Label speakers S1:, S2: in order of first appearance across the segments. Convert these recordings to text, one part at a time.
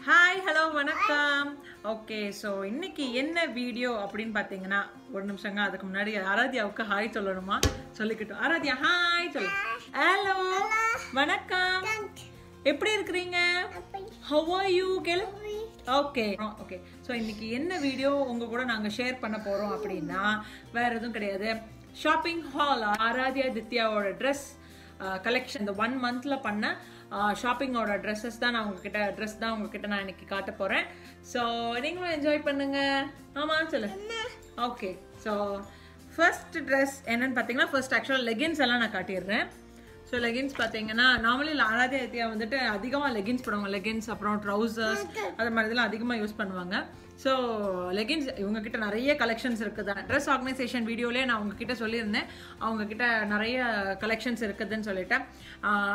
S1: Hi hello வணக்கம். Okay, so இன்னைக்கு என்ன வீடியோ அப்படின்னு பார்த்தீங்கன்னா, ஒரு நிமிஷங்க, அதுக்கு முன்னாடி ஆராத்யாவுக்கு ஹாய் சொல்லணுமா? சொல்லிக்கிட்டோம். ஆராத்யா ஹாய் சொல்லு. ஹலோ வணக்கம், எப்படி இருக்கிறீங்க? ஹவ் ஆர் யூ கேளு. ஓகே ஓகே, ஸோ இன்னைக்கு என்ன வீடியோ உங்க கூட நாங்கள் ஷேர் பண்ண போகிறோம் அப்படின்னா வேற எதுவும் கிடையாது. ஷாப்பிங் ஹால் ஆராத்யா தித்யாவோட ட்ரெஸ் கலெக்ஷன் இந்த 1 மந்த்ல பண்ண ஷாப்பிங்கோட ட்ரெஸ்ஸஸ் தான் நான் உங்ககிட்ட நான் இன்னைக்கு காட்ட போறேன். ஸோ நீங்களும் என்ஜாய் பண்ணுங்க. ஆமா சொல்லு. ஓகே, ஸோ ஃபர்ஸ்ட் ட்ரெஸ் என்னன்னு பார்த்தீங்கன்னா, ஃபர்ஸ்ட் ஆக்சுவலாக லெகின்ஸ் எல்லாம் நான் காட்டிடுறேன். ஸோ லெகின்ஸ் பார்த்தீங்கன்னா, நார்மலி ஆராத்யா வந்துட்டு அதிகமாக லெகின்ஸ் போடுவாங்க. லெகின்ஸ் அப்புறம் ட்ரௌசர்ஸ் அது மாதிரி இதெல்லாம் அதிகமாக யூஸ் பண்ணுவாங்க. ஸோ லெகின்ஸ் இவங்ககிட்ட நிறைய கலெக்ஷன்ஸ் இருக்குது. ட்ரெஸ் ஆர்கனைசேஷன் வீடியோலேயே நான் உங்ககிட்ட சொல்லியிருந்தேன், அவங்கக்கிட்ட நிறைய கலெக்ஷன்ஸ் இருக்குதுன்னு சொல்லிட்டேன்.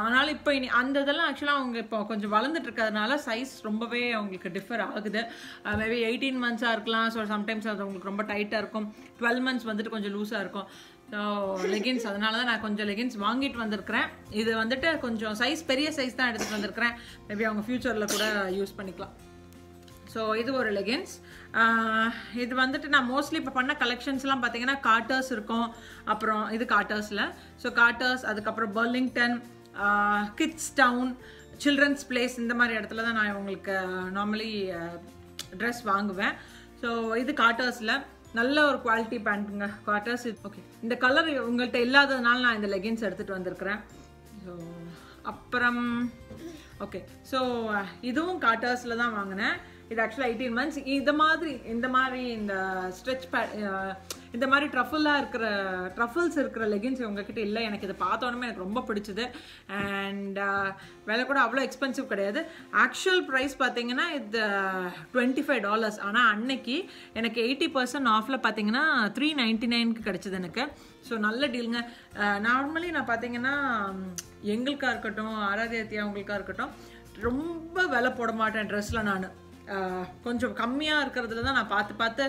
S1: அதனால் இப்போ அந்த இதெல்லாம் ஆக்சுவலாக அவங்க இப்போ கொஞ்சம் வளர்ந்துட்டு இருக்கிறதுனால சைஸ் ரொம்பவே அவங்களுக்கு டிஃபர் ஆகுது. மேபி 18 மந்த்ஸாக இருக்கலாம். ஸோ சம்டைம்ஸ் அது அவங்களுக்கு ரொம்ப டைட்டாக இருக்கும். 12 மந்த்ஸ் வந்துட்டு கொஞ்சம் லூஸாக இருக்கும். ஸோ லெகின்ஸ் அதனால தான் நான் கொஞ்சம் லெகின்ஸ் வாங்கிட்டு வந்திருக்கிறேன். இது வந்துட்டு கொஞ்சம் சைஸ் பெரிய சைஸ் தான் எடுத்துகிட்டு வந்திருக்கிறேன். மேபி அவங்க ஃப்யூச்சரில் கூட யூஸ் பண்ணிக்கலாம். ஸோ இது ஒரு லெகின்ஸ். இது வந்துட்டு நான் மோஸ்ட்லி இப்போ பண்ண கலெக்ஷன்ஸ்லாம் பார்த்தீங்கன்னா கார்ட்டர்ஸ் இருக்கும். அப்புறம் இது கார்ட்டர்ஸில், ஸோ கார்ட்டர்ஸ், அதுக்கப்புறம் Burlington, kids town, Children's Place, இந்த மாதிரி இடத்துல தான் நான் உங்களுக்கு நார்மலி ட்ரெஸ் வாங்குவேன். ஸோ இது கார்ட்டர்ஸில் நல்ல ஒரு குவாலிட்டி பேண்ட்டுங்க கார்ட்டர்ஸ். ஓகே, இந்த கலர் உங்கள்கிட்ட இல்லாததுனால நான் இந்த லெகின்ஸ் எடுத்துகிட்டு வந்திருக்கிறேன். ஸோ அப்புறம் ஓகே, ஸோ இதுவும் கார்ட்டர்ஸில் தான் வாங்கினேன். இது ஆக்சுவலாக 18 மந்த்ஸ். இந்த மாதிரி இந்த ஸ்ட்ரெச் இந்த மாதிரி ட்ரஃபிள்ஸ் இருக்கிற லெகின்ஸ் உங்ககிட்ட இல்லை. எனக்கு இதை பார்த்தோன்னே எனக்கு ரொம்ப பிடிச்சது. அண்ட் விலை கூட அவ்வளோ எக்ஸ்பென்சிவ் கிடையாது. ஆக்சுவல் ப்ரைஸ் பார்த்தீங்கன்னா இது $25. ஆனால் அன்னைக்கு எனக்கு 80% ஆஃபில் பார்த்தீங்கன்னா $399 கிடைச்சது எனக்கு. ஸோ நல்ல டீலுங்க. நார்மலி நான் பார்த்தீங்கன்னா எங்களுக்காக இருக்கட்டும், ஆராத்யா அவங்களுக்காக இருக்கட்டும், ரொம்ப விலை போட மாட்டேன் ட்ரெஸ்ஸில். நான் கொஞ்சம் கம்மியாக இருக்கிறதுல தான் நான் பார்த்து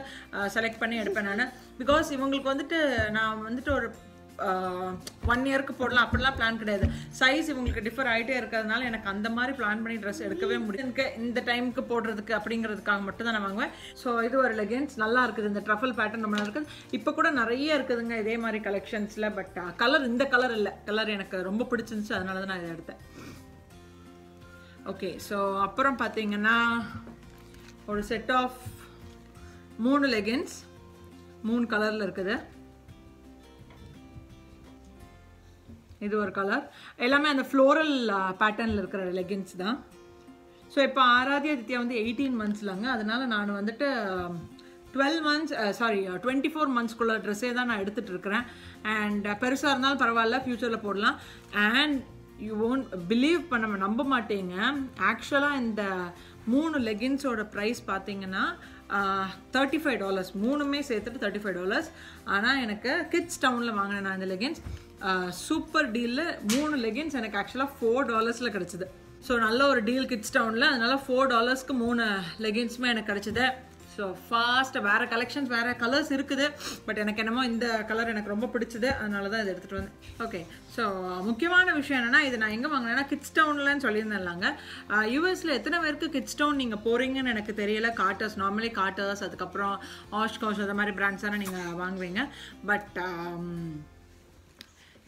S1: செலக்ட் பண்ணி எடுப்பேன் நான். பிகாஸ் இவங்களுக்கு வந்துட்டு நான் வந்துட்டு ஒரு 1 இயருக்கு போடலாம் அப்படிலாம் பிளான் கிடையாது. சைஸ் இவங்களுக்கு டிஃபர் ஆகிட்டே இருக்கிறதுனால எனக்கு அந்த மாதிரி பிளான் பண்ணி ட்ரெஸ் எடுக்கவே முடியும். எனக்கு இந்த டைமுக்கு போடுறதுக்கு அப்படிங்கிறதுக்காக மட்டும் தான் நான் வாங்குவேன். ஸோ இது ஒரு லெகின்ஸ் நல்லா இருக்குது. இந்த ட்ரஃபிள் பேட்டர்ன் ரொம்ப நல்லா இருக்குது. இப்போ கூட நிறைய இருக்குதுங்க இதே மாதிரி கலெக்ஷன்ஸில். பட் இந்த கலர் இல்லை. கலர் எனக்கு ரொம்ப பிடிச்சிருந்துச்சு, அதனால தான் நான் இதை எடுத்தேன். ஓகே, ஸோ அப்புறம் பார்த்தீங்கன்னா ஒரு செட் ஆஃப் 3 லெகின்ஸ் 3 கலரில் இருக்குது. இது ஒரு கலர். எல்லாமே அந்த ஃப்ளோரல் பேட்டர்னில் இருக்கிற லெகின்ஸ் தான். ஸோ இப்போ ஆராத்யா தித்யா வந்து 18 மந்த்ஸ்லாங்க. அதனால நான் வந்துட்டு 24 மந்த்ஸ்க்குள்ள ட்ரெஸ்ஸே தான் நான் எடுத்துகிட்டு இருக்கிறேன். அண்ட் பெருசாக இருந்தாலும் பரவாயில்ல, ஃப்யூச்சரில் போடலாம். அண்ட் யூ ஓன்ட் பிலீவ் நம்ப மாட்டீங்க, ஆக்சுவலாக இந்த 3 லெகின்ஸோட ப்ரைஸ் பார்த்தீங்கன்னா $35. 3மே சேர்த்துட்டு $35. ஆனால் எனக்கு கிட்ஸ் டவுனில் வாங்கினேன் நான் இந்த லெகின்ஸ். சூப்பர் டீலில் 3 லெகின்ஸ் எனக்கு ஆக்சுவலாக $4 கிடச்சிது. ஸோ நல்ல ஒரு டீல் கிட்ஸ் டவுனில். அதனால $4க்கு 3 லெகின்ஸுமே எனக்கு கிடச்சிது. ஸோ ஃபாஸ்ட்டாக வேறு கலெக்ஷன்ஸ், வேறு கலர்ஸ் இருக்குது. பட் எனக்கு என்னமோ இந்த கலர் எனக்கு ரொம்ப பிடிச்சது, அதனால தான் இதை எடுத்துகிட்டு வந்தேன். ஓகே, ஸோ முக்கியமான விஷயம் என்னென்னா, இது நான் எங்கே வாங்கினேன்னா கிட்ஸ் டவுன்லன்னு சொல்லியிருந்தேன்லாங்க. யூஎஸில் எத்தனை பேருக்கு கிட்ஸ் டவுன் நீங்கள் போகிறீங்கன்னு எனக்கு தெரியல. கார்ட்டர்ஸ், நார்மலி கார்ட்டர்ஸ், அதுக்கப்புறம் ஆஷ்கோஷ், அது மாதிரி பிராண்ட்ஸ் தானே நீங்கள் வாங்குவீங்க. பட்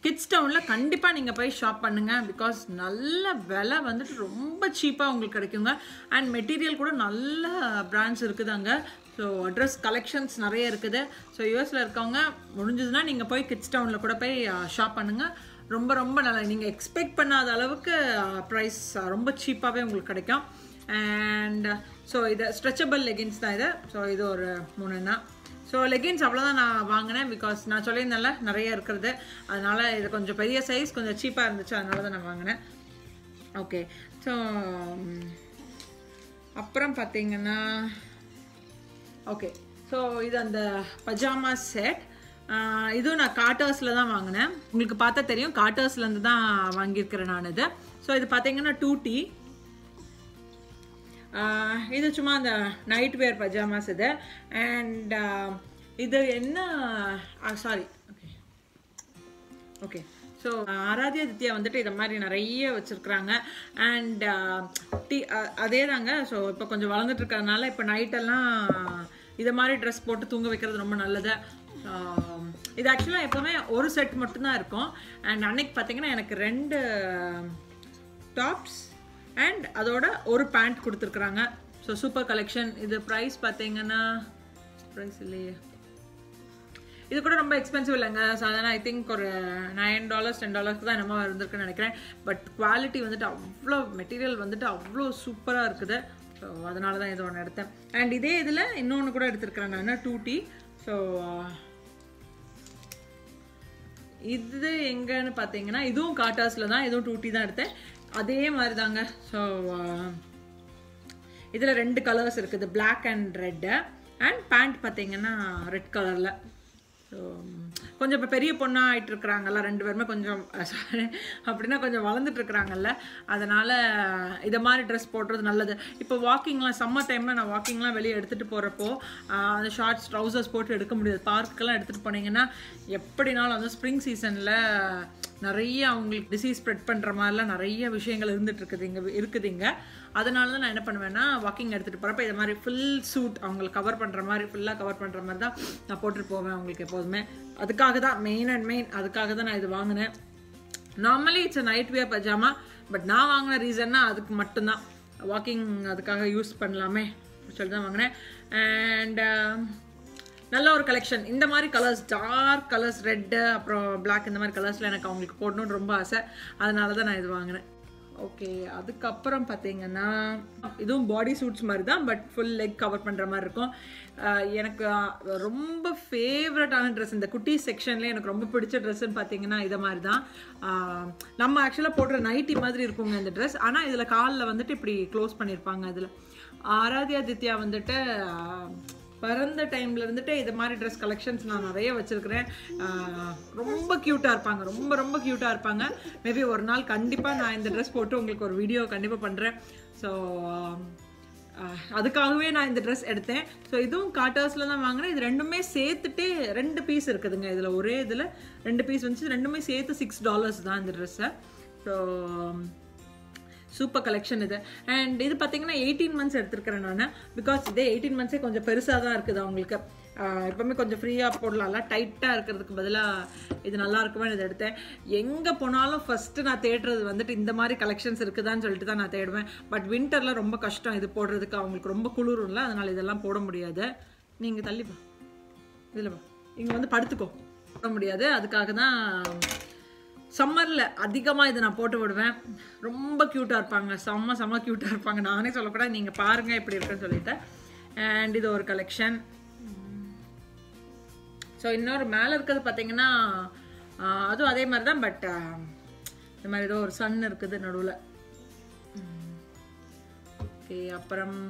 S1: கிட்ஸ் டவுனில் கண்டிப்பாக நீங்கள் போய் ஷாப் பண்ணுங்கள். பிகாஸ் நல்ல விலை வந்துட்டு ரொம்ப சீப்பாக உங்களுக்கு கிடைக்குங்க. அண்ட் மெட்டீரியல் கூட நல்ல பிராண்ட்ஸ் இருக்குது அங்கே. ஸோ ட்ரெஸ் கலெக்ஷன்ஸ் நிறைய இருக்குது. ஸோ யூஎஸில் இருக்கவங்க முடிஞ்சதுன்னா நீங்கள் போய் கிட்ஸ் டவுனில் கூட போய் ஷாப் பண்ணுங்கள். ரொம்ப ரொம்ப நல்லா, நீங்கள் எக்ஸ்பெக்ட் பண்ணாத அளவுக்கு ப்ரைஸ் ரொம்ப சீப்பாகவே உங்களுக்கு கிடைக்கும். அண்ட் ஸோ இது ஸ்ட்ரெச்சபிள் லெகின்ஸ் தான் இது. ஸோ இது ஒரு 3 ஸோ லெகின்ஸ் அவ்வளோதான் நான் வாங்கினேன். பிகாஸ் நான் சொல்லியிருந்தேன்ல நிறைய இருக்கிறது, அதனால் இது கொஞ்சம் பெரிய சைஸ், கொஞ்சம் சீப்பாக இருந்துச்சு, அதனால தான் நான் வாங்கினேன். ஓகே, ஸோ அப்புறம் பார்த்தீங்கன்னா ஓகே, ஸோ இது அந்த பஜாமா செட். இதுவும் நான் கார்ட்டர்ஸில் தான் வாங்கினேன். உங்களுக்கு பார்த்தா தெரியும், கார்ட்டர்ஸ்லேருந்து தான் வாங்கியிருக்கிறேன் நான் இது. ஸோ இது பார்த்தீங்கன்னா 2T. இது சும்மா அந்த நைட் வேர் பஜாமாஸ் இது. அண்ட் இது என்ன சாரி ஓகே ஸோ ஆராத்யா தித்யா வந்துட்டு இதை மாதிரி நிறைய வச்சுருக்குறாங்க. அண்ட் அதே தாங்க. ஸோ இப்போ கொஞ்சம் வளர்ந்துட்டு இருக்கிறதுனால இப்போ நைட்டெல்லாம் இதை மாதிரி ட்ரெஸ் போட்டு தூங்க வைக்கிறது ரொம்ப நல்லது. இது ஆக்சுவலாக எப்போவுமே ஒரு செட் மட்டும்தான் இருக்கும். அண்ட் அன்னைக்கு பார்த்தீங்கன்னா எனக்கு 2 டாப்ஸ் அண்ட் அதோட ஒரு பேண்ட் கொடுத்துருக்குறாங்க. So super collection. இது ப்ரைஸ் பார்த்தீங்கன்னா ப்ரைஸ் இல்லையே, இது கூட ரொம்ப எக்ஸ்பென்சிவ் இல்லைங்க. சாதாரண ஐ திங்க் ஒரு $9 $10 தான் என்னமோ இருந்திருக்குன்னு நினைக்கிறேன். பட் குவாலிட்டி வந்துட்டு அவ்வளோ, மெட்டீரியல் வந்துட்டு அவ்வளோ சூப்பராக இருக்குது. ஸோ அதனால தான் இது ஒன்று எடுத்தேன். அண்ட் இதே இதில் இன்னொன்று கூட எடுத்துருக்கிறேன் நான், 2T. ஸோ இது எங்கன்னு பார்த்தீங்கன்னா இதுவும் காட்டாஸில் தான், இதுவும் 2T தான் எடுத்தேன். அதே மாதிரி தாங்க. ஸோ இதில் 2 கலர்ஸ் இருக்குது, black and red. And pant பார்த்தீங்கன்னா ரெட் கலரில். ஸோ கொஞ்சம் இப்போ பெரிய பொண்ணாக ஆகிட்டு இருக்கிறாங்கல்ல 2 பேருமே, கொஞ்சம் சாரி அப்படின்னா கொஞ்சம் வளர்ந்துட்டுருக்குறாங்கல்ல, அதனால் இதை மாதிரி ட்ரெஸ் போடுறது நல்லது. இப்போ வாக்கிங்லாம் சம்மர் டைமில் நான் வாக்கிங்லாம் வெளியே எடுத்துகிட்டு போகிறப்போ அந்த ஷார்ட்ஸ் ட்ரௌசர்ஸ் போட்டு எடுக்க முடியாது. பார்க்குக்கெல்லாம் எடுத்துகிட்டு போனீங்கன்னா எப்படினாலும் வந்து ஸ்ப்ரிங் சீசனில் நிறைய அவங்களுக்கு டிசீஸ் ஸ்ப்ரெட் பண்ணுற மாதிரிலாம் நிறைய விஷயங்கள் இருக்குதுங்க. அதனால தான் நான் என்ன பண்ணுவேன்னா வாக்கிங் எடுத்துகிட்டு போகிறப்ப இதை மாதிரி ஃபுல் சூட் அவங்களுக்கு கவர் பண்ணுற மாதிரி, ஃபுல்லாக கவர் பண்ணுற மாதிரி தான் நான் போட்டுட்டு போவேன் அவங்களுக்கு எப்போதுமே. அதுக்காக தான் மெயின் அதுக்காக தான் நான் இது வாங்கினேன். Normally it's night wear pyjama, but நான் வாங்கின ரீசன்னா அதுக்கு மட்டும்தான், வாக்கிங் அதுக்காக யூஸ் பண்ணலாமே சொல்லி தான் வாங்கினேன். அண்ட் நல்ல ஒரு கலெக்ஷன். இந்த மாதிரி கலர்ஸ், டார்க் கலர்ஸ், ரெட்டு அப்புறம் பிளாக், இந்த மாதிரி கலர்ஸில் எனக்கு அவங்களுக்கு போடணுன்னு ரொம்ப ஆசை. அதனால தான் நான் இது வாங்கினேன். ஓகே, அதுக்கப்புறம் பார்த்தீங்கன்னா இதுவும் பாடி சூட்ஸ் மாதிரி தான், பட் ஃபுல் லெக் கவர் பண்ணுற மாதிரி இருக்கும். எனக்கு ரொம்ப ஃபேவரட்டான ட்ரெஸ் இந்த குட்டி செக்ஷன்லேயே எனக்கு ரொம்ப பிடிச்ச ட்ரெஸ்ஸுன்னு பார்த்தீங்கன்னா இதை மாதிரி தான். நம்ம ஆக்சுவலாக போடுற நைட்டி மாதிரி இருக்குங்க இந்த ட்ரெஸ். ஆனால் இதில் காலில் வந்துட்டு இப்படி க்ளோஸ் பண்ணியிருப்பாங்க. இதில் ஆராத்யா தித்யா வந்துட்டு பிறந்த டைமில் இருந்துட்டு இது மாதிரி ட்ரெஸ் கலெக்ஷன்ஸ் நான் நிறைய வச்சுருக்கிறேன். ரொம்ப க்யூட்டாக இருப்பாங்க, ரொம்ப க்யூட்டாக இருப்பாங்க. மேபி ஒரு நாள் கண்டிப்பாக நான் இந்த ட்ரெஸ் போட்டு உங்களுக்கு ஒரு வீடியோ கண்டிப்பாக பண்ணுறேன். ஸோ அதுக்காகவே நான் இந்த ட்ரெஸ் எடுத்தேன். ஸோ இதுவும் காட்டாஸில் தான் வாங்கினேன். இது ரெண்டுமே சேர்த்துட்டு 2 பீஸ் இருக்குதுங்க. இதில் ஒரே இதில் 2 பீஸ் வந்துச்சு. ரெண்டுமே சேர்த்து $6 தான் இந்த ட்ரெஸ்ஸை. ஸோ சூப்பர் கலெக்ஷன் இது. அண்ட் இது பார்த்தீங்கன்னா 18 months எடுத்துருக்கிறேன் நான். பிகாஸ் இதே 18 monthsே கொஞ்சம் பெருசாக தான் இருக்குது அவங்களுக்கு. எப்பவுமே கொஞ்சம் ஃப்ரீயாக போடலாம்ல, டைட்டாக இருக்கிறதுக்கு பதிலாக இது நல்லா இருக்குமே இதை எடுத்தேன். எங்கே போனாலும் ஃபஸ்ட்டு நான் தேடுறது வந்துட்டு இந்த மாதிரி கலெக்ஷன்ஸ் இருக்குதான்னு சொல்லிட்டு தான் நான் தேடுவேன். பட் வின்டரில் ரொம்ப கஷ்டம் இது போடுறதுக்கு, அவங்களுக்கு ரொம்ப குளிரும்ல, அதனால் இதெல்லாம் போட முடியாது. நீங்கள் தள்ளிப்பா, இதில் இங்கே வந்து படுத்துக்கோ, போட முடியாது. அதுக்காக தான் சம்மரில் அதிகமாக இதை நான் போட்டு விடுவேன். ரொம்ப க்யூட்டாக இருப்பாங்க, செம்ம க்யூட்டாக இருப்பாங்க. நானே சொல்லக்கூடாது, நீங்கள் பாருங்கள் எப்படி இருக்குன்னு சொல்லிட்டேன். அண்ட் இது ஒரு கலெக்ஷன். ஸோ இன்னொரு மேலே இருக்கிறது பார்த்தீங்கன்னா அதுவும் அதே மாதிரி தான், பட் இந்த மாதிரி ஏதோ ஒரு சன் இருக்குது நடுவில். ஓகே, அப்புறம்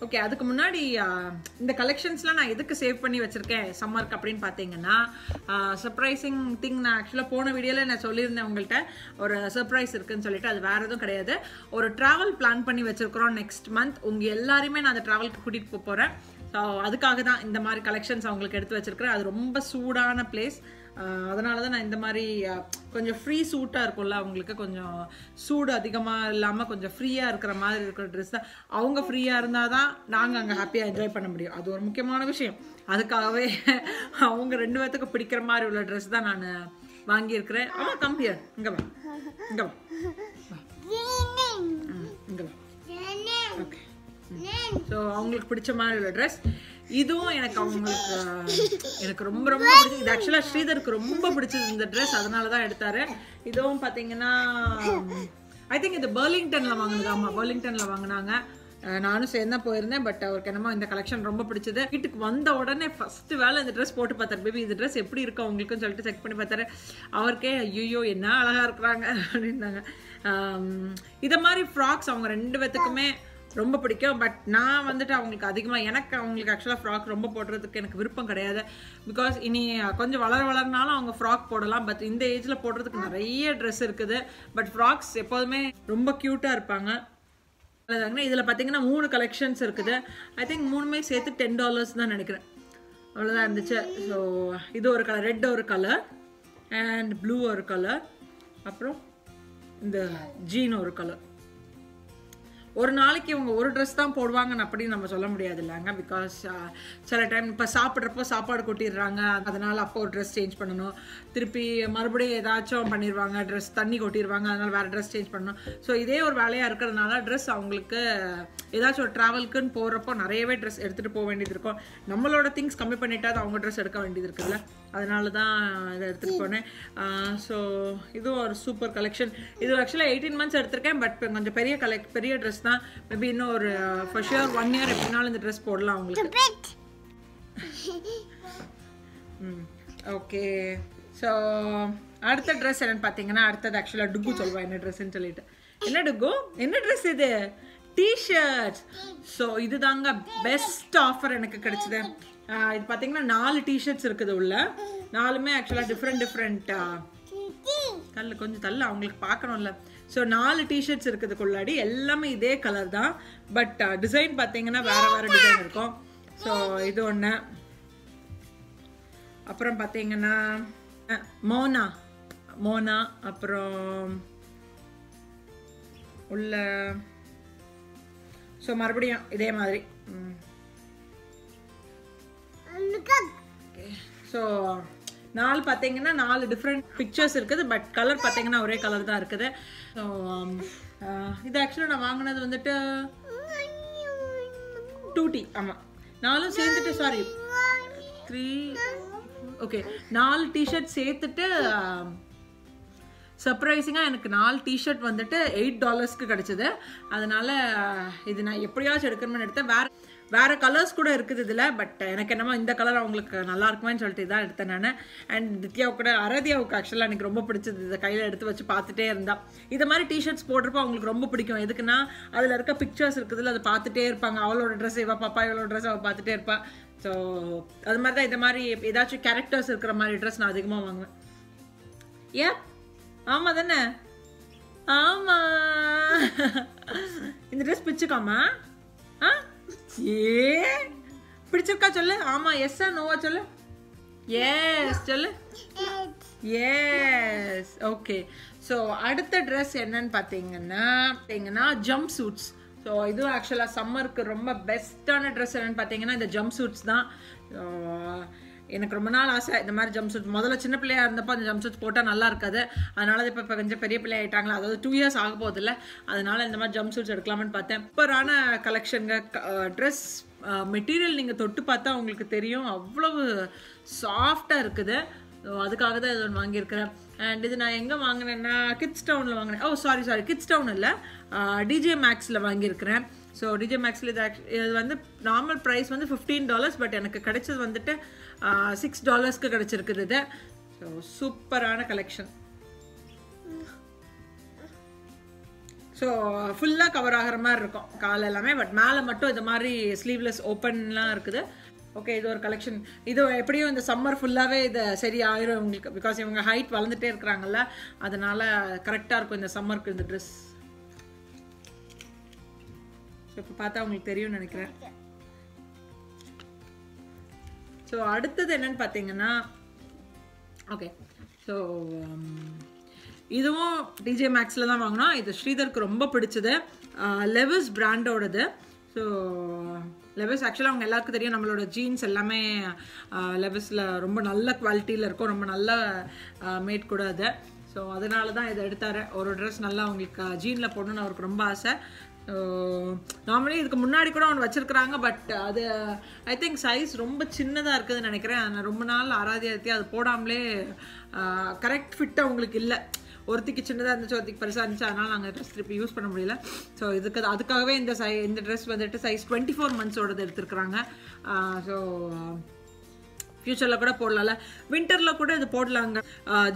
S1: ஓகே, அதுக்கு முன்னாடி இந்த கலெக்ஷன்ஸ்லாம் நான் எதுக்கு சேவ் பண்ணி வச்சுருக்கேன் சம்மருக்கு அப்படின்னு பார்த்தீங்கன்னா, சர்ப்ரைசிங் திங். நான் ஆக்சுவலாக போன வீடியோவில் நான் சொல்லியிருந்தேன் உங்கள்கிட்ட ஒரு சர்ப்ரைஸ் இருக்குதுன்னு சொல்லிட்டு. அது வேறு எதுவும் கிடையாது. ஒரு ட்ராவல் பிளான் பண்ணி வச்சுருக்குறோம் நெக்ஸ்ட் மந்த். உங்கள் எல்லாருமே நான் அந்த ட்ராவலுக்கு கூட்டிகிட்டு போகிறேன். ஸோ அதுக்காக தான் இந்த மாதிரி கலெக்ஷன்ஸ் அவங்களுக்கு எடுத்து வச்சுருக்கிறேன். அது ரொம்ப சூடான பிளேஸ், அதனால தான் நான் இந்த மாதிரி கொஞ்சம் ஃப்ரீ சூட்டாக இருக்கும்ல, அவங்களுக்கு கொஞ்சம் சூடு அதிகமாக இல்லாமல் கொஞ்சம் ஃப்ரீயாக இருக்கிற மாதிரி இருக்கிற ட்ரெஸ் தான். அவங்க ஃப்ரீயாக இருந்தால் தான் நாங்கள் அங்கே ஹாப்பியாக என்ஜாய் பண்ண முடியும். அது ஒரு முக்கியமான விஷயம். அதுக்காகவே அவங்க 2 பேர்த்துக்கு பிடிக்கிற மாதிரி உள்ள ட்ரெஸ் தான் நான் வாங்கியிருக்கிறேன். ஆமாம், கம்பியர் இங்கே வா, இங்கே வா, இங்கே வா. ஓகே, ஸோ அவங்களுக்கு பிடிச்ச மாதிரி உள்ள ட்ரெஸ். இதுவும் எனக்கு ரொம்ப பிடிச்சது. இது ஆக்சுவலாக ஸ்ரீதருக்கு ரொம்ப பிடிச்சது இந்த ட்ரெஸ், அதனால தான் எடுத்தாரு. இதுவும் பார்த்தீங்கன்னா ஐ திங்க் இது பர்லிங்டனில் வாங்கினது. ஆமாம், பர்லிங்டனில் வாங்கினாங்க. நானும் சேர்ந்து தான் போயிருந்தேன். பட் அவருக்கு என்னமோ இந்த கலெக்ஷன் ரொம்ப பிடிச்சது. வீட்டுக்கு வந்த உடனே ஃபர்ஸ்ட் வேலை இந்த ட்ரெஸ் போட்டு பார்த்தாரு. பேபி இந்த ட்ரெஸ் எப்படி இருக்கும் அவங்களுக்குன்னு சொல்லிட்டு செக் பண்ணி பார்த்தாரு. அவருக்கே ஐயோ என்ன அழகாக இருக்கிறாங்க அப்படின்னாங்க. இதை மாதிரி ஃப்ராக்ஸ் அவங்க 2 பேத்துக்குமே ரொம்ப பிடிக்கும். பட் நான் வந்துட்டு அவங்களுக்கு அதிகமாக அவங்களுக்கு ஆக்சுவலாக ஃப்ராக் ரொம்ப போடுறதுக்கு எனக்கு விருப்பம் கிடையாது. பிகாஸ் இனி கொஞ்சம் வளர்னாலும் அவங்க ஃப்ராக் போடலாம். பட் இந்த ஏஜில் போடுறதுக்கு நிறைய ட்ரெஸ் இருக்குது. பட் ஃப்ராக்ஸ் எப்போதுமே ரொம்ப க்யூட்டாக இருப்பாங்க. இதில் பார்த்தீங்கன்னா 3 கலெக்ஷன்ஸ் இருக்குது. ஐ திங்க் 3மே சேர்த்து $10 தான் நினைக்கிறேன். அவ்வளோதான் இருந்துச்சு. ஸோ இது ஒரு கலர், ரெட் ஒரு கலர், அண்ட் ப்ளூ ஒரு கலர், அப்புறம் இந்த ஜீன் ஒரு கலர். ஒரு நாளைக்கு இவங்க ஒரு ட்ரெஸ் தான் போடுவாங்கன்னு அப்படின்னு நம்ம சொல்ல முடியாது இல்லைங்க. பிகாஸ் சில டைம் இப்போ சாப்பிட்றப்போ சாப்பாடு கொட்டிடுறாங்க, அதனால் அப்போ ஒரு ட்ரெஸ் சேஞ்ச் பண்ணணும். திருப்பி மறுபடியும் ஏதாச்சும் பண்ணிடுவாங்க, ட்ரெஸ் தண்ணி கொட்டிடுவாங்க, அதனால் வேறு ட்ரெஸ் சேஞ்ச் பண்ணணும். ஸோ இதே ஒரு வேலையாக இருக்கிறதுனால ட்ரெஸ் அவங்களுக்கு ஏதாச்சும் ஒரு ட்ராவல்க்குன்னு போகிறப்போ நிறையவே ட்ரெஸ் எடுத்துகிட்டு போக வேண்டியது இருக்கும். நம்மளோட திங்ஸ் கம்மி பண்ணிட்டா அவங்க ட்ரெஸ் எடுக்க வேண்டியது இருக்குல்ல, அதனால தான் இதை எடுத்துகிட்டு போனேன். ஸோ இதுவும் ஒரு சூப்பர் கலெக்ஷன். இது ஆக்சுவலாக 18 months எடுத்திருக்கேன், பட் கொஞ்சம் பெரிய ட்ரெஸ் தான். மேபி இன்னும் ஒரு ஃபார் ஷுர் 1 year எப்படினாலும் இந்த ட்ரெஸ் போடலாம் உங்களுக்கு. ஓகே, ஸோ அடுத்த ட்ரெஸ் என்னன்னு பார்த்தீங்கன்னா, அடுத்தது ஆக்சுவலாக டுக்கு சொல்லுவா என்ன ட்ரெஸ்ன்னு சொல்லிட்டு. என்ன டுக்கு, என்ன ட்ரெஸ் இது? டிஷர்ட்ஸ். ஸோ இதுதாங்க பெஸ்ட் ஆஃபர் எனக்கு கிடைச்சது. இது பார்த்தீங்கன்னா 4 டிஷர்ட்ஸ் இருக்குது உள்ள. 4மே ஆக்சுவலாக டிஃப்ரெண்ட் தள்ளு, கொஞ்சம் தள்ளு, அவங்களுக்கு பார்க்கணும்ல. ஸோ 4 டிஷர்ட்ஸ் இருக்குதுக்குள்ளாடி, எல்லாமே இதே கலர் தான், பட் டிசைன் பார்த்தீங்கன்னா வேறு டிசைன் இருக்கும். ஸோ இது ஒன்று. அப்புறம் பார்த்தீங்கன்னா மோனா, அப்புறம் உள்ள ஸோ மறுபடியும் இதே மாதிரி. ஸோ 4 பார்த்தீங்கன்னா 4 டிஃப்ரெண்ட் பிக்சர்ஸ் இருக்குது, பட் கலர் பார்த்தீங்கன்னா ஒரே கலர் தான் இருக்குது. ஸோ இது ஆக்சுவலாக நான் வாங்கினது வந்துட்டு 2T. ஆமாம், 4 சேர்ந்துட்டு, சாரி 3, ஓகே 4 டிஷர்ட் சேர்த்துட்டு சர்ப்ரைசிங்காக எனக்கு 4 டிஷர்ட் வந்துட்டு $8 கிடைச்சது. அதனால இது நான் எப்படியாச்சும் எடுக்கணும்னு எடுத்தேன். வேறு கலர்ஸ் கூட இருக்குது இதில், பட் எனக்கு என்னமோ இந்த கலர் அவங்களுக்கு நல்லா இருக்குமேன்னு சொல்லிட்டு இதான் எடுத்தேன் நான். அண்ட் தித்யாவுக்கு கூட, அரதியாவுக்கு ஆக்சுவலாக எனக்கு ரொம்ப பிடிச்சது. இதை கையில் எடுத்து வச்சு பார்த்துட்டே இருந்தா. இது மாதிரி டிஷர்ட்ஸ் போடுறப்போ அவங்களுக்கு ரொம்ப பிடிக்கும். எதுக்குன்னா அதில் இருக்க பிக்சர்ஸ் இருக்குதுல்ல, அதை பார்த்துட்டே இருப்பாங்க. அவளோட ட்ரெஸ் இவ பாப்பா, இவளோட ட்ரெஸ் அவள் பார்த்துட்டே இருப்பா. ஸோ அது மாதிரி தான், இந்த மாதிரி ஏதாச்சும் கேரக்டர்ஸ் இருக்கிற மாதிரி ட்ரெஸ் நான் அதிகமாக வாங்குவேன். ஏன்? ஆமாம் தானே? ஆமாம், இந்த ட்ரெஸ் பிடிச்சிக்காமா? பிடிச்சிருக்கா சொல்லு. ஆமா, எஸ்ஸா நோவா சொல்லு. எஸ் சொல்லு. எஸ். ஓகே, ஸோ அடுத்த ட்ரெஸ் என்னன்னு பார்த்தீங்கன்னா ஜம்ப் சூட்ஸ். ஸோ இதுவும் ஆக்சுவலாக சம்மருக்கு ரொம்ப பெஸ்ட்டான ட்ரெஸ் என்னன்னு பார்த்தீங்கன்னா இந்த ஜம்ப் சூட்ஸ் தான். எனக்கு ரொம்ப நாள் ஆசை இந்த மாதிரி ஜம்ப் சூட். முதல்ல சின்ன பிள்ளையாக இருந்தப்போ அந்த ஜம்ப் சூட்ஸ் போட்டால் நல்லா இருக்காது. அதனால இப்போ கொஞ்சம் பெரிய பிள்ளை ஆகிட்டாங்களா, அதாவது 2 years ஆக போதில்லை. அதனால இந்த மாதிரி ஜம்ப் சூட்ஸ் எடுக்கலாம்னு பார்த்தேன். சூப்பரான கலெக்ஷனுங்க. ட்ரெஸ் மெட்டீரியல் நீங்கள் தொட்டு பார்த்தா உங்களுக்கு தெரியும், அவ்வளவு சாஃப்டாக இருக்குது. அதுக்காக தான் இது ஒன்று வாங்கியிருக்கிறேன். அண்ட் இது நான் எங்கே வாங்கினேன்னா கிட்ஸ் டவுனில் வாங்கினேன். சாரி கிட்ஸ் டவுன் இல்லை, டிஜே மேக்ஸில் வாங்கியிருக்கிறேன். ஸோ டிஜே மேக்ஸில் இது வந்து நார்மல் ப்ரைஸ் வந்து $15, பட் எனக்கு கிடைச்சது வந்துட்டு $6 கிடைச்சிருக்குது இது. ஸோ சூப்பரான கலெக்ஷன். ஸோ ஃபுல்லாக கவர் ஆகிற மாதிரி இருக்கும் கால் எல்லாமே, பட் மேலே மட்டும் இது மாதிரி ஸ்லீவ்லெஸ் ஓப்பன்லாம் இருக்குது. ஓகே, இது ஒரு கலெக்ஷன். இது எப்படியும் இந்த சம்மர் ஃபுல்லாகவே இது சரி ஆயிரும் உங்களுக்கு. பிகாஸ் இவங்க ஹைட் வளர்ந்துட்டே இருக்கிறாங்கல்ல, அதனால கரெக்டாக இருக்கும் இந்த சம்மருக்கு இந்த ட்ரெஸ். ஸோ இப்போ பார்த்தா உங்களுக்கு தெரியும்னு நினைக்கிறேன். ஸோ அடுத்தது என்னன்னு பார்த்தீங்கன்னா, ஓகே ஸோ இதுவும் டிஜே மேக்ஸில் தான் வாங்கினோம். இது ஸ்ரீதருக்கு ரொம்ப பிடிச்சது. லெவிஸ் பிராண்டோடது. ஸோ லெவிஸ் ஆக்சுவலாக அவங்க எல்லாருக்கும் தெரியும், நம்மளோட ஜீன்ஸ் எல்லாமே லெவிஸில் ரொம்ப நல்ல குவாலிட்டியில் இருக்கும், ரொம்ப நல்ல மேட் கூட அது. ஸோ அதனால தான் இதை எடுத்தார். ஒரு ட்ரெஸ் நல்லா அவங்களுக்கு ஜீனில் போடணுன்னு அவருக்கு ரொம்ப ஆசை. நார்மலி இதுக்கு முன்னாடி கூட ஒன்று வச்சுருக்குறாங்க, பட் அது ஐ திங்க் சைஸ் ரொம்ப சின்னதாக இருக்குதுன்னு நினைக்கிறேன். நான் ரொம்ப நாள் ஆராதியாத்தி அது போடாமலே கரெக்ட் ஃபிட் அவங்களுக்கு இல்லை. ஒருத்திக்கு சின்னதாக இருந்துச்சு, ஒருத்திக்கு பெருசாக இருந்துச்சு. அதனால் நாங்கள் ட்ரெஸ் திருப்பி யூஸ் பண்ண முடியல. ஸோ அதுக்காகவே இந்த ட்ரெஸ் வந்துட்டு சைஸ் 24 monthsோடது எடுத்துருக்குறாங்க. ஸோ ஃப்யூச்சரில் கூட போடலாம்ல, வின்டரில் கூட இது போடலாங்க.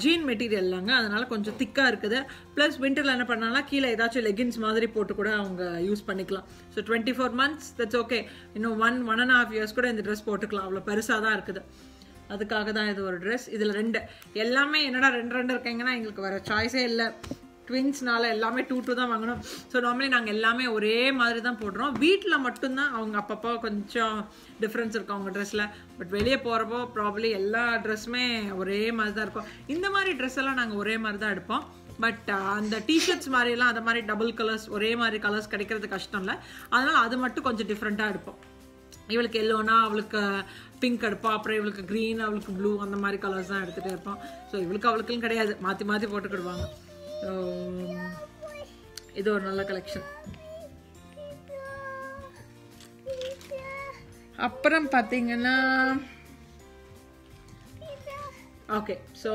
S1: ஜீன் மெட்டீரியல்லாங்க, அதனால கொஞ்சம் திக்காக இருக்குது. ப்ளஸ் வின்டரில் என்ன பண்ணாங்கன்னா கீழே ஏதாச்சும் லெகின்ஸ் மாதிரி போட்டு கூட அவங்க யூஸ் பண்ணிக்கலாம். So 24 months that's okay. இன்னும் 1.5 years கூட இந்த ட்ரெஸ் போட்டுக்கலாம். அவ்வளோ பெருசாக தான் இருக்குது. அதுக்காக தான் இது ஒரு ட்ரெஸ். இதில் 2 எல்லாமே என்னடா 2 இருக்கீங்கன்னா எங்களுக்கு வேறு சாய்ஸே இல்லை. ட்வின்ஸ்னால எல்லாமே 2 தான் வாங்கணும். ஸோ நார்மலி நாங்கள் எல்லாமே ஒரே மாதிரி தான் போடுறோம். வீட்டில் மட்டும்தான் அவங்க அப்பப்போ கொஞ்சம் டிஃப்ரென்ஸ் இருக்கும் அவங்க ட்ரெஸ்ஸில். பட் வெளியே போகிறப்போ ப்ராபப்ளி எல்லா ட்ரெஸ்ஸுமே ஒரே மாதிரி தான் இருக்கும். இந்த மாதிரி ட்ரெஸ் எல்லாம் நாங்கள் ஒரே மாதிரி தான் எடுப்போம். பட் அந்த டிஷர்ட்ஸ் மாதிரிலாம் அந்த மாதிரி டபுள் கலர்ஸ் ஒரே மாதிரி கலர்ஸ் கிடைக்கிறது கஷ்டம் இல்லை. அதனால் அது மட்டும் கொஞ்சம் டிஃப்ரெண்ட்டாக எடுப்போம். இவளுக்கு எல்லோனா அவளுக்கு பிங்க் எடுப்போம், அப்புறம் இவளுக்கு க்ரீன் அவளுக்கு ப்ளூ அந்த மாதிரி கலர்ஸ் தான் எடுத்துகிட்டே இருப்போம். ஸோ இவளுக்கு அவளுக்குன்னு கிடையாது, மாற்றி மாற்றி போட்டுக்கிடுவாங்க. ஸோ இது ஒரு நல்ல கலெக்ஷன். அப்புறம் பார்த்தீங்கன்னா ஓகே, ஸோ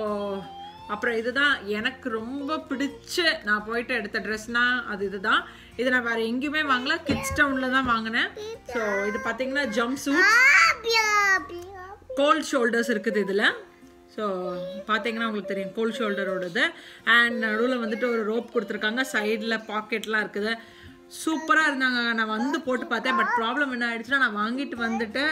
S1: அப்புறம் இதுதான் எனக்கு ரொம்ப பிடிச்ச நான் போயிட்டு எடுத்த ட்ரெஸ்னா அது இதுதான். இது நான் வேறு எங்கேயுமே வாங்கல, கிட்ஸ் டவுனில் தான் வாங்கினேன். ஸோ இது பார்த்தீங்கன்னா ஜம்ப் சூட், கோல்ட் ஷோல்டர்ஸ் இருக்குது இதில். ஸோ பார்த்தீங்கன்னா உங்களுக்கு தெரியும் கோல்ட் ஷோல்டரோடது. அண்ட் நடுவில் வந்துட்டு ஒரு ரோப் கொடுத்துருக்காங்க, சைடில் பாக்கெட்லாம் இருக்குது. சூப்பராக இருந்தாங்க. நான் வந்து போட்டு பார்த்தேன். பட் ப்ராப்ளம் என்ன ஆயிடுச்சுன்னா, நான் வாங்கிட்டு வந்துட்டு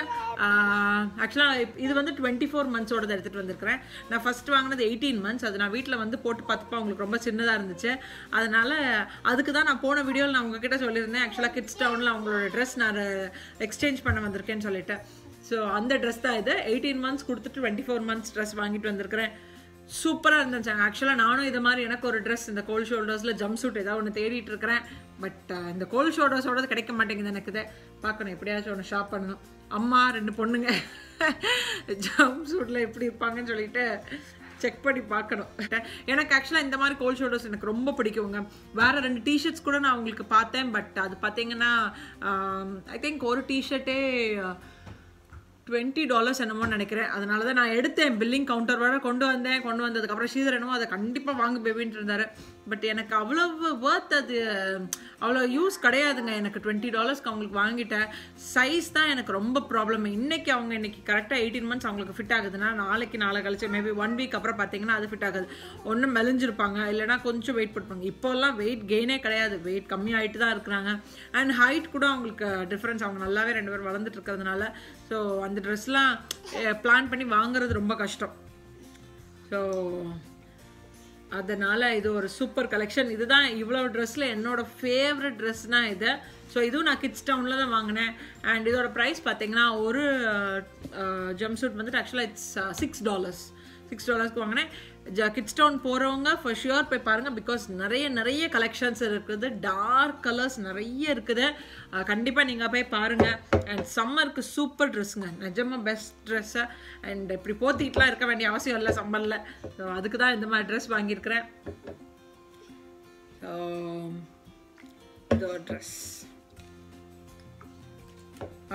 S1: ஆக்சுவலாக இது வந்து 24 மந்த்ஸோடது எடுத்துகிட்டு வந்திருக்கிறேன். நான் ஃபஸ்ட் வாங்கினது 18 மந்த்ஸ். அது நான் வீட்டில் வந்து போட்டு பார்த்தப்போ அவங்களுக்கு ரொம்ப சின்னதாக இருந்துச்சு. அதனால் அதுக்கு தான் நான் போன வீடியோவில் நான் உங்ககிட்ட சொல்லியிருந்தேன், ஆக்சுவலாக கிட்ஸ் டவுனில் அவங்களோட ட்ரெஸ் நான் எக்ஸ்சேஞ்ச் பண்ண வந்திருக்கேன்னு சொல்லிட்டு. ஸோ அந்த ட்ரெஸ் தான் இது. 18 மந்த்ஸ் கொடுத்துட்டு 24 மந்த்ஸ் ட்ரெஸ் வாங்கிட்டு வந்திருக்கிறேன். சூப்பராக இருந்துச்சாங்க. ஆக்சுவலாக நானும் இது மாதிரி எனக்கு ஒரு ட்ரெஸ் இந்த கோல்ட் ஷோல்டர்ஸில் ஜம்ப் சூட் ஏதாவது ஒன்று தேடிட்டு இருக்கிறேன். பட் இந்த கோல்ட் ஷோல்டர்ஸோடது கிடைக்க மாட்டேங்குது எனக்கு. இதை பார்க்கணும், எப்படியாச்சும் ஒன்று ஷாப் பண்ணணும். அம்மா 2 பொண்ணுங்க ஜம்ப் சூட்டில் எப்படி இருப்பாங்கன்னு சொல்லிட்டு செக் பண்ணி பார்க்கணும். எனக்கு ஆக்சுவலாக இந்த மாதிரி கோல்ட் ஷோல்டர்ஸ் எனக்கு ரொம்ப பிடிக்குங்க. வேறு 2 டிஷர்ட்ஸ் கூட நான் உங்களுக்கு பார்த்தேன். பட் அது பார்த்தீங்கன்னா ஐ திங்க் ஒரு டிஷர்ட்டே $20 என்னமோ நினைக்கிறேன். அதனால தான் நான் எடுத்தேன். பில்லிங் கவுண்டர் வர கொண்டு வந்ததுக்கப்புறம் ஸ்ரீதர் என்னமோ அதை கண்டிப்பாக வாங்க பேபின்ட்டு இருந்தார். பட் எனக்கு அவ்வளவு ஒர்த், அது அவ்வளோ யூஸ் கிடையாதுங்க எனக்கு. $20க்கு அவங்களுக்கு வாங்கிட்டேன். சைஸ் தான் எனக்கு ரொம்ப ப்ராப்ளம். இன்னைக்கு கரெக்டாக 18 மந்த்ஸ் அவங்களுக்கு ஃபிட் ஆகுதுன்னா, நாளை கழிச்சு மேபி 1 வீக் அப்புறம் பார்த்தீங்கன்னா அது ஃபிட் ஆகுது. ஒன்றும் மெலிஞ்சிருப்பாங்க, இல்லைனா கொஞ்சம் வெயிட் போட்டுப்பாங்க. இப்போல்லாம் வெயிட் கெயினே கிடையாது, வெயிட் கம்மியாகிட்டு தான் இருக்கிறாங்க. அண்ட் ஹைட் கூட அவங்களுக்கு டிஃப்ரென்ஸ், அவங்க நல்லாவே 2 பேர் வளர்ந்துட்டு இருக்கிறதுனால. ஸோ அந்த ட்ரெஸ்லாம் பிளான் பண்ணி வாங்குறது ரொம்ப கஷ்டம். ஸோ அதனால் இது ஒரு சூப்பர் கலெக்ஷன். இதுதான் இவ்வளோ ட்ரெஸ்ஸில் என்னோட ஃபேவரட் ட்ரெஸ்னால் இது. ஸோ இதுவும் நான் கிட்ஸ் டவுனில் தான் வாங்கினேன். அண்ட் இதோட ப்ரைஸ் பார்த்தீங்கன்னா ஒரு ஜம்ப் சூட் வந்துட்டு ஆக்சுவலாக இட்ஸ் $6க்கு வாங்கினேன். கிட்ஸ் டவுன் போகிறவங்க ஃபார் ஷுர் போய் பாருங்கள். பிகாஸ் நிறைய கலெக்ஷன்ஸ் இருக்குது, டார்க் கலர்ஸ் நிறைய இருக்குது. கண்டிப்பாக நீங்கள் போய் பாருங்கள். அண்ட் சம்மருக்கு சூப்பர் ட்ரெஸ்ஸுங்க, நிஜமாக பெஸ்ட் ட்ரெஸ்ஸு. அண்ட் இப்படி போத்திக்கிட்டுலாம் இருக்க வேண்டிய அவசியம் இல்லை சம்மரில். ஸோ அதுக்கு தான் இந்த மாதிரி ட்ரெஸ் வாங்கியிருக்கிறேன். இதோ ட்ரெஸ்.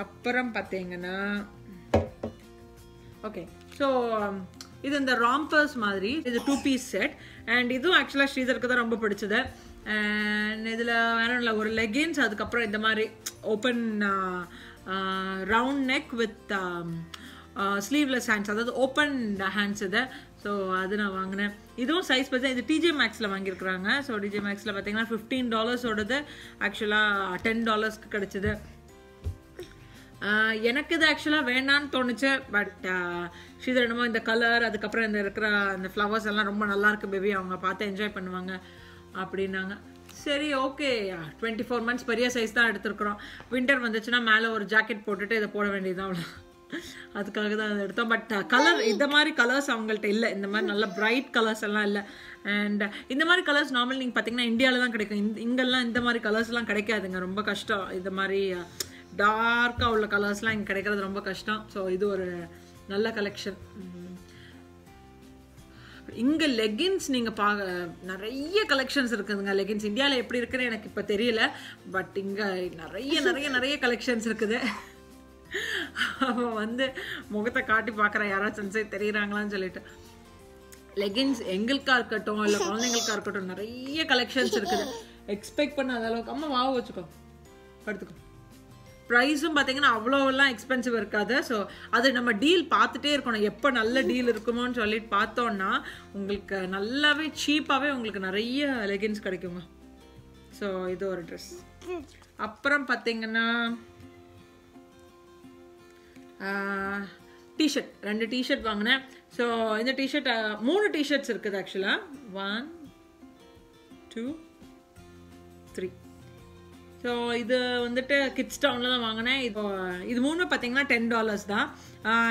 S1: அப்புறம் பார்த்தீங்கன்னா ஓகே, ஸோ இது இந்த ராம்பர்ஸ் மாதிரி, இது 2 பீஸ் செட். அண்ட் இதுவும் ஆக்சுவலாக ஸ்ரீதருக்கு தான் ரொம்ப பிடிச்சது. அண்ட் இதில் வேணும் இல்லை ஒரு லெகின்ஸ், அதுக்கப்புறம் இந்த மாதிரி open round neck with sleeveless hands, அதாவது ஓப்பன் ஹேண்ட்ஸ் இது. ஸோ அது நான் வாங்கினேன். இதுவும் சைஸ் பார்த்தா இது டிஜே மேக்ஸில் வாங்கியிருக்கிறாங்க. ஸோ டிஜே மேக்ஸில் பார்த்தீங்கன்னா $15 ஆக்சுவலாக $10க்கு கிடச்சிது. எனக்கு இது ஆக்சுவலாக வேண்டான்னு தோணுச்சு. பட் ஸ்ரீதர் என்னமோ இந்த கலர், அதுக்கப்புறம் இந்த இருக்கிற அந்த ஃப்ளவர்ஸ் எல்லாம் ரொம்ப நல்லாயிருக்கு பேபி, அவங்க பார்த்து என்ஜாய் பண்ணுவாங்க அப்படின்னாங்க. சரி ஓகே, 24 மந்த்ஸ் பெரிய சைஸ் தான் எடுத்துருக்குறோம். வின்டர் வந்துச்சுன்னா மேலே ஒரு ஜாக்கெட் போட்டுட்டு இதை போட வேண்டியதுதான், அவ்வளோ. அதுக்காக தான் அதை எடுத்தோம். பட் கலர் இந்த மாதிரி கலர்ஸ் அவங்கள்ட்ட இல்லை, இந்த மாதிரி நல்ல பிரைட் கலர்ஸ் எல்லாம் இல்லை. அண்ட் இந்த மாதிரி கலர்ஸ் நார்மல் நீங்கள் பார்த்தீங்கன்னா இந்தியாவில் தான் கிடைக்கும். இங்கெல்லாம் இந்த மாதிரி கலர்ஸ்லாம் கிடைக்காதுங்க, ரொம்ப கஷ்டம். இந்த மாதிரி டார்க்காக உள்ள கலர்ஸ்லாம் இங்கே கிடைக்கிறது ரொம்ப கஷ்டம். ஸோ இது ஒரு நல்ல கலெக்ஷன். இங்கே லெகின்ஸ் நீங்கள் நிறைய கலெக்ஷன்ஸ் இருக்குதுங்க. லெகின்ஸ் இந்தியாவில் எப்படி இருக்குன்னு எனக்கு இப்போ தெரியல. பட் இங்கே நிறைய கலெக்ஷன்ஸ் இருக்குது. அவன் வந்து முகத்தை காட்டி பார்க்குற யாராச்சும் தெரியுறாங்களான்னு சொல்லிட்டு. லெகின்ஸ் எங்களுக்கா இருக்கட்டும் இல்லை குழந்தைங்களுக்கா இருக்கட்டும் நிறைய கலெக்ஷன்ஸ் இருக்குது. எக்ஸ்பெக்ட் பண்ணாத அளவுக்கு. அம்மா வாவ வச்சுக்கோ, படுத்துக்கோ. ப்ரைஸும் பார்த்தீங்கன்னா அவ்வளோவெல்லாம் எக்ஸ்பென்சிவ் இருக்காது. ஸோ அது நம்ம டீல் பார்த்துட்டே இருக்கணும், எப்போ நல்ல டீல் இருக்குமோன்னு சொல்லிட்டு பார்த்தோன்னா உங்களுக்கு நல்லாவே சீப்பாகவே உங்களுக்கு நிறைய லெகின்ஸ் கிடைக்குங்க. ஸோ இது ஒரு ட்ரெஸ். அப்புறம் பார்த்தீங்கன்னா டிஷர்ட், 2 டிஷர்ட் வாங்கினேன். ஸோ இந்த டிஷர்ட் 3 டிஷர்ட்ஸ் இருக்குது ஆக்சுவலாக. 1 2 3. ஸோ இது வந்துட்டு கிட்ஸ் டவுனில் தான் வாங்கினேன். இது மூணு பார்த்தீங்கன்னா $10 தான்.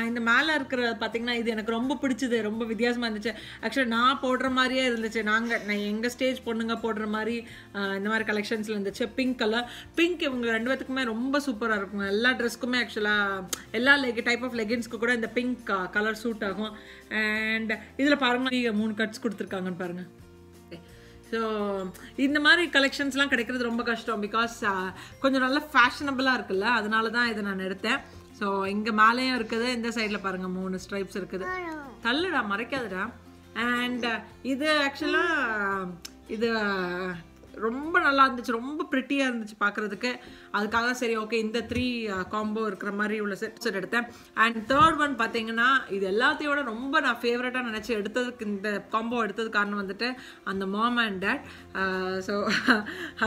S1: இந்த மேலே இருக்கிற பார்த்தீங்கன்னா இது எனக்கு ரொம்ப பிடிச்சது, ரொம்ப வித்தியாசமாக இருந்துச்சு. ஆக்சுவலாக நான் போடுற மாதிரியே இருந்துச்சு. நான் எங்கள் ஸ்டேஜ் பொண்ணுங்க போடுற மாதிரி இந்த மாதிரி கலெக்ஷன்ஸில் இருந்துச்சு. பிங்க் கலர், பிங்க் இவங்க 2 பேத்துக்குமே ரொம்ப சூப்பராக இருக்கும். எல்லா ட்ரெஸ்க்குமே ஆக்சுவலாக எல்லா டைப் ஆஃப் லெகின்ஸ்க்கு கூட இந்த பிங்க் கலர் சூட் ஆகும். அண்ட் இதில் பாருங்கள் 3 கட்ஸ் கொடுத்துருக்காங்கன்னு பாருங்கள். ஸோ இந்த மாதிரி கலெக்ஷன்ஸ்லாம் கிடைக்கிறது ரொம்ப கஷ்டம். பிகாஸ் கொஞ்சம் நல்லா ஃபேஷனபிளாக இருக்குல்ல, அதனால தான் இதை நான் எடுத்தேன். ஸோ இங்கே மேலேயும் இருக்குது, இந்த சைடில் பாருங்கள் 3 ஸ்ட்ரைப்ஸ் இருக்குது. தள்ளுடா, மறைக்காதுடா. அண்ட் இது ஆக்சுவலாக இது ரொம்ப நல்லா இருந்துச்சு, ரொம்ப ப்ரிட்டியாக இருந்துச்சு பார்க்குறதுக்கு. அதுக்காக சரி ஓகே இந்த 3 காம்போ இருக்கிற மாதிரி உள்ள செட் எடுத்தேன். அண்ட் தேர்ட் ஒன் பார்த்தீங்கன்னா இது எல்லாத்தையோட ரொம்ப நான் ஃபேவரட்டாக நினச்சி எடுத்ததுக்கு, இந்த காம்போ எடுத்தது காரணம் வந்துட்டு அந்த மாம் அண்ட் டேட். ஸோ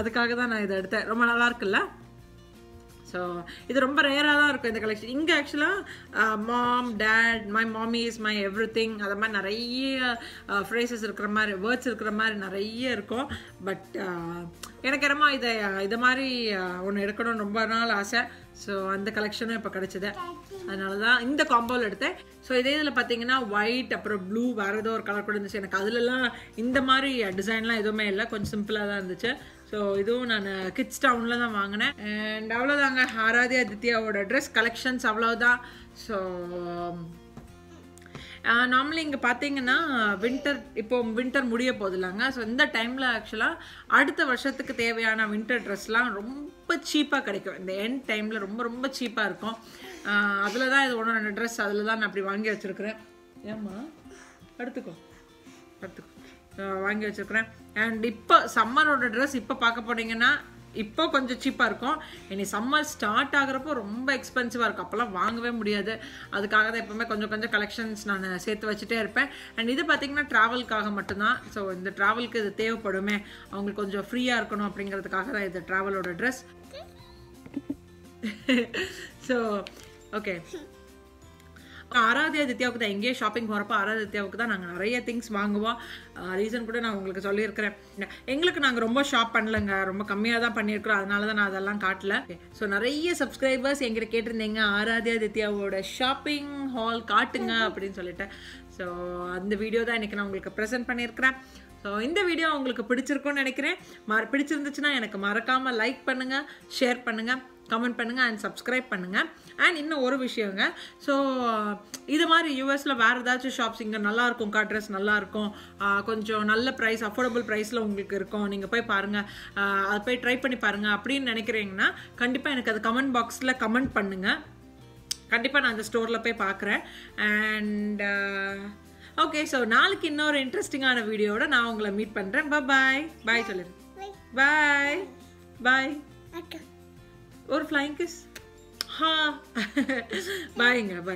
S1: அதுக்காக தான் நான் இதை எடுத்தேன். ரொம்ப நல்லா இருக்குல்ல. ஸோ இது ரொம்ப ரேராக தான் இருக்கும் இந்த கலெக்ஷன். இங்கே ஆக்சுவலாக மாம், டேட், மை மாமி இஸ் மை எவ்ரிதிங், அதை மாதிரி நிறைய ஃப்ரேசஸ் இருக்கிற மாதிரி, வேர்ட்ஸ் இருக்கிற மாதிரி நிறைய இருக்கும். பட் எனக்கு என்னமோ இதை மாதிரி ஒன்று எடுக்கணும்னு ரொம்ப நாள் ஆசை. ஸோ அந்த கலெக்ஷனும் இப்போ கிடச்சிது, அதனால தான் இந்த காம்போவில் எடுத்தேன். ஸோ இதே இதில் பார்த்தீங்கன்னா ஒயிட், அப்புறம் ப்ளூ, வேறு ஏதோ ஒரு கலர் கூட இருந்துச்சு. எனக்கு அதுலலாம் இந்த மாதிரி டிசைன்லாம் எதுவுமே இல்லை, கொஞ்சம் சிம்பிளாக தான் இருந்துச்சு. ஸோ இதுவும் நான் கிட்ஸ் டவுனில் தான் வாங்கினேன். அண்ட் அவ்வளோதாங்க ஆராத்யா தித்யாவோட ட்ரெஸ் கலெக்ஷன்ஸ் அவ்வளோதான். ஸோ நார்மலி இங்கே பார்த்தீங்கன்னா வின்டர் முடிய போதில்லைங்க. ஸோ இந்த டைமில் ஆக்சுவலாக அடுத்த வருஷத்துக்கு தேவையான வின்டர் ட்ரெஸ்லாம் ரொம்ப சீப்பாக கிடைக்கும். இந்த எண்ட் டைமில் ரொம்ப ரொம்ப சீப்பாக இருக்கும். அதில் தான் இது 1-2 ட்ரெஸ் அதில் தான் நான் அப்படி வாங்கி வச்சுருக்கிறேன். ஏம்மா எடுத்துக்கோ வாங்கி வச்சுருக்கிறேன். அண்ட் இப்போ சம்மரோட ட்ரெஸ் இப்போ பார்க்க போனீங்கன்னா இப்போ கொஞ்சம் சீப்பாக இருக்கும். இனி சம்மர் ஸ்டார்ட் ஆகிறப்போ ரொம்ப எக்ஸ்பென்சிவாக இருக்கும், அப்போல்லாம் வாங்கவே முடியாது. அதுக்காக தான் எப்போவுமே கொஞ்சம் கலெக்ஷன்ஸ் நான் சேர்த்து வச்சுட்டே இருப்பேன். அண்ட் இது பார்த்திங்கன்னா ட்ராவலுக்காக மட்டும்தான். ஸோ இந்த ட்ராவலுக்கு இது தேவைப்படுமே, அவங்களுக்கு கொஞ்சம் ஃப்ரீயாக இருக்கணும் அப்படிங்கிறதுக்காக தான் இது ட்ராவலோட ட்ரெஸ். ஸோ ஓகே, ஆராத்யா தித்யாவுக்கு தான் எங்கேயே ஷாப்பிங் போகிறப்போ ஆராத்யா தித்யாவுக்கு தான் நாங்கள் நிறைய திங்ஸ் வாங்குவோம். ரீசன் கூட நான் உங்களுக்கு சொல்லியிருக்கிறேன். எங்களுக்கு நாங்கள் ரொம்ப ஷாப் பண்ணலைங்க, ரொம்ப கம்மியாக தான் பண்ணியிருக்கிறோம், அதனால தான் நான் அதெல்லாம் காட்டல. ஸோ நிறைய சப்ஸ்கிரைபர்ஸ் எங்கிட்ட கேட்டிருந்தீங்க ஆராத்யா தித்யாவோட ஷாப்பிங் ஹால் காட்டுங்க அப்படின்னு சொல்லிட்டு. ஸோ அந்த வீடியோ தான் இன்றைக்கி நான் உங்களுக்கு ப்ரெசென்ட் பண்ணியிருக்கிறேன். ஸோ இந்த வீடியோ உங்களுக்கு பிடிச்சிருக்கும்னு நினைக்கிறேன். பிடிச்சிருந்துச்சுன்னா எனக்கு மறக்காமல் லைக் பண்ணுங்கள், ஷேர் பண்ணுங்கள், கமெண்ட் பண்ணுங்கள் அண்ட் சப்ஸ்கிரைப் பண்ணுங்கள். அண்ட் இன்னும் ஒரு விஷயங்க, ஸோ இது மாதிரி யூஎஸில் வேறு ஏதாச்சும் ஷாப்ஸ் இங்கே நல்லாயிருக்கும், ட்ரெஸ் நல்லாயிருக்கும், கொஞ்சம் நல்ல ப்ரைஸ், அஃபோர்டபுள் ப்ரைஸில் உங்களுக்கு இருக்கும், நீங்கள் போய் பாருங்கள், அதை போய் ட்ரை பண்ணி பாருங்கள் அப்படின்னு நினைக்கிறீங்கன்னா கண்டிப்பாக எனக்கு அது கமெண்ட் பாக்ஸில் கமெண்ட் பண்ணுங்கள். கண்டிப்பாக நான் அந்த ஸ்டோரில் போய் பார்க்குறேன். அண்ட் ஓகே, ஸோ நாளைக்கு இன்னொரு இன்ட்ரெஸ்டிங்கான வீடியோவோட நான் உங்களை மீட் பண்ணுறேன். பாய் சொல்லிடுறேன். பாய் ஒரு ஃப்ளைங் கிஸ். பாய்ங்க, பாய்.